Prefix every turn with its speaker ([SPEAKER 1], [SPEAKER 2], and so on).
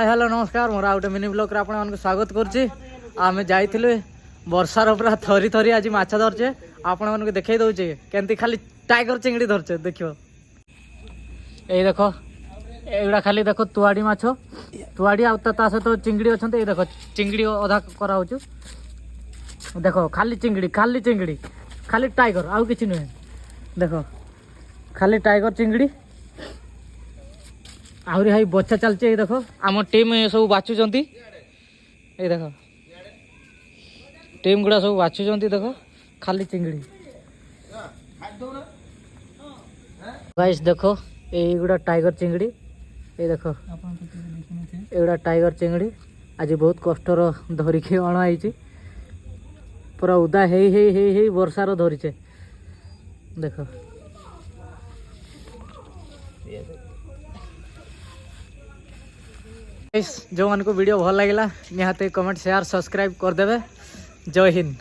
[SPEAKER 1] Hello नमस्कार मोर आउटे mini blog आप स्वागत करुच्ची आम जाइए वर्षार पूरा थरी थरी आज माछ धरचे आपण मानक देखे दौचे केमती खाली टाइगर चिंगड़ी धरचे देख ये देख एगुड़ा खाली देख तुआड़ी माछ तुआड़ी आ सहित चिंगड़ी अच्छा ये देख चिंगड़ी अधा कराऊ देख खाली चिंगड़ी खाली टाइगर आउ कि नुहे देख खाली टाइगर चिंगड़ी आहरी हाई बच्चा चलचे ये देख आम टीम सब बाछुंट ये देख टीम गुड़ा सब बाछुंट देख खाली चिंगड़ी गाइस देखो ये टाइगर चिंगड़ी ये देख एगुड़ा टाइगर चिंगड़ी आज बहुत कष्टर धरिकी अणाई पूरा उदा हे वर्षार धरीचे देख जो मन को वीडियो भल लगे निहाते कमेंट शेयर सब्सक्राइब करदे। जय हिंद।